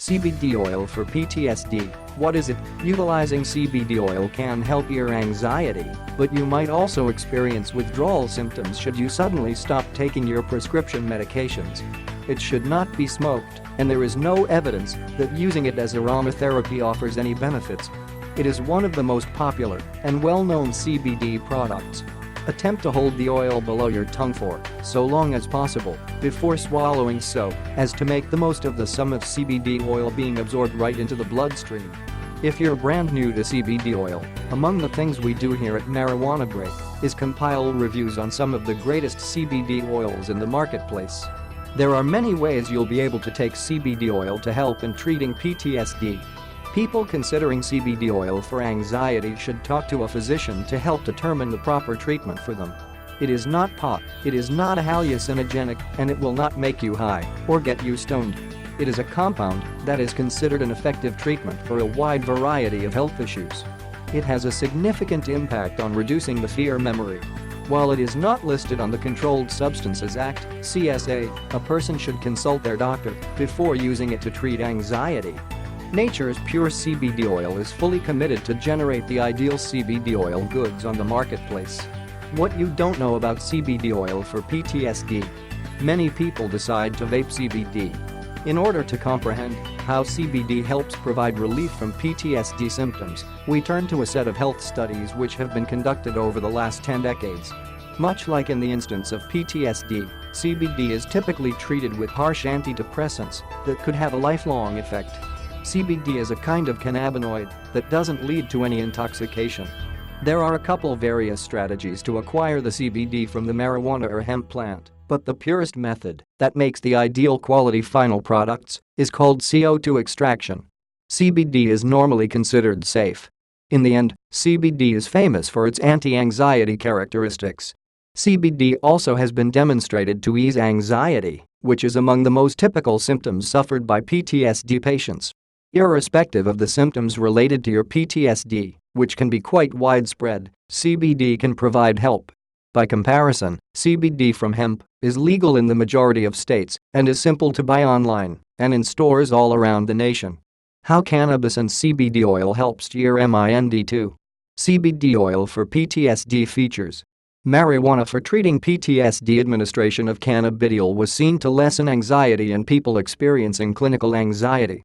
CBD oil for PTSD. What is it? Utilizing CBD oil can help your anxiety, but you might also experience withdrawal symptoms should you suddenly stop taking your prescription medications. It should not be smoked, and there is no evidence that using it as aromatherapy offers any benefits. It is one of the most popular and well-known CBD products. Attempt to hold the oil below your tongue for so long as possible before swallowing so as to make the most of the sum of CBD oil being absorbed right into the bloodstream. If you're brand new to CBD oil, among the things we do here at MarijuanaBreak is compile reviews on some of the greatest CBD oils in the marketplace. There are many ways you'll be able to take CBD oil to help in treating PTSD. People considering CBD oil for anxiety should talk to a physician to help determine the proper treatment for them. It is not pot, it is not a hallucinogenic, and it will not make you high or get you stoned. It is a compound that is considered an effective treatment for a wide variety of health issues. It has a significant impact on reducing the fear memory. While it is not listed on the Controlled Substances Act (CSA), a person should consult their doctor before using it to treat anxiety. Nature's Pure CBD oil is fully committed to generate the ideal CBD oil goods on the marketplace. What you don't know about CBD oil for PTSD. Many people decide to vape CBD. In order to comprehend how CBD helps provide relief from PTSD symptoms, we turn to a set of health studies which have been conducted over the last 10 decades. Much like in the instance of PTSD, CBD is typically treated with harsh antidepressants that could have a lifelong effect. CBD is a kind of cannabinoid that doesn't lead to any intoxication. There are a couple various strategies to acquire the CBD from the marijuana or hemp plant, but the purest method that makes the ideal quality final products is called CO2 extraction. CBD is normally considered safe. In the end, CBD is famous for its anti-anxiety characteristics. CBD also has been demonstrated to ease anxiety, which is among the most typical symptoms suffered by PTSD patients. Irrespective of the symptoms related to your PTSD, which can be quite widespread, CBD can provide help. By comparison, CBD from hemp is legal in the majority of states and is simple to buy online and in stores all around the nation. How cannabis and CBD oil helps your mind. CBD oil for PTSD features. Marijuana for treating PTSD. Administration of cannabidiol was seen to lessen anxiety in people experiencing clinical anxiety.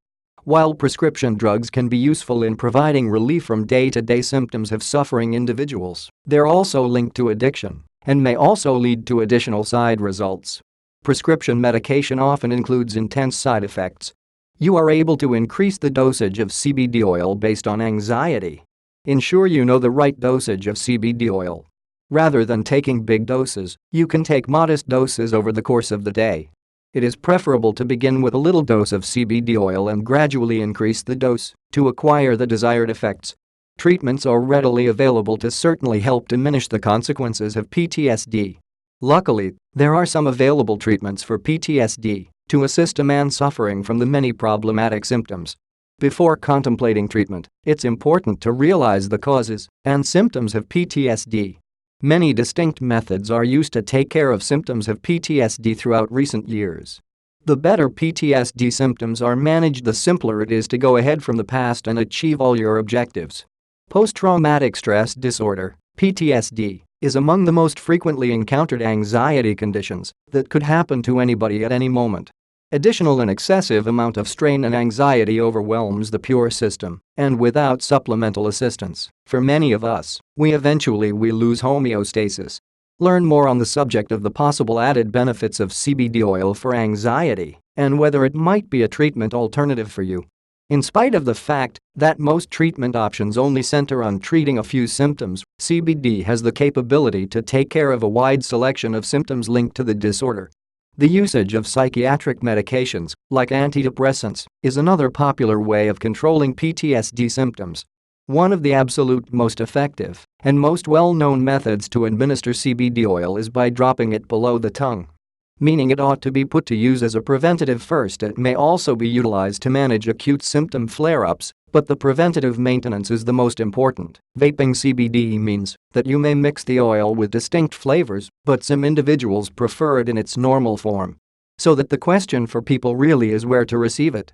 While prescription drugs can be useful in providing relief from day-to-day symptoms of suffering individuals, they're also linked to addiction and may also lead to additional side results. Prescription medication often includes intense side effects. You are able to increase the dosage of CBD oil based on anxiety. Ensure you know the right dosage of CBD oil. Rather than taking big doses, you can take modest doses over the course of the day. It is preferable to begin with a little dose of CBD oil and gradually increase the dose to acquire the desired effects. Treatments are readily available to certainly help diminish the consequences of PTSD. Luckily, there are some available treatments for PTSD to assist a man suffering from the many problematic symptoms. Before contemplating treatment, it's important to realize the causes and symptoms of PTSD. Many distinct methods are used to take care of symptoms of PTSD throughout recent years. The better PTSD symptoms are managed, the simpler it is to go ahead from the past and achieve all your objectives. Post-traumatic stress disorder, PTSD, is among the most frequently encountered anxiety conditions that could happen to anybody at any moment. Additional and excessive amount of strain and anxiety overwhelms the pure system, and without supplemental assistance, for many of us, we eventually lose homeostasis. Learn more on the subject of the possible added benefits of CBD oil for anxiety and whether it might be a treatment alternative for you. In spite of the fact that most treatment options only center on treating a few symptoms, CBD has the capability to take care of a wide selection of symptoms linked to the disorder. The usage of psychiatric medications, like antidepressants, is another popular way of controlling PTSD symptoms. One of the absolute most effective and most well-known methods to administer CBD oil is by dropping it below the tongue. Meaning it ought to be put to use as a preventative first. It may also be utilized to manage acute symptom flare-ups, but the preventative maintenance is the most important. Vaping CBD means that you may mix the oil with distinct flavors, but some individuals prefer it in its normal form. So that the question for people really is where to receive it.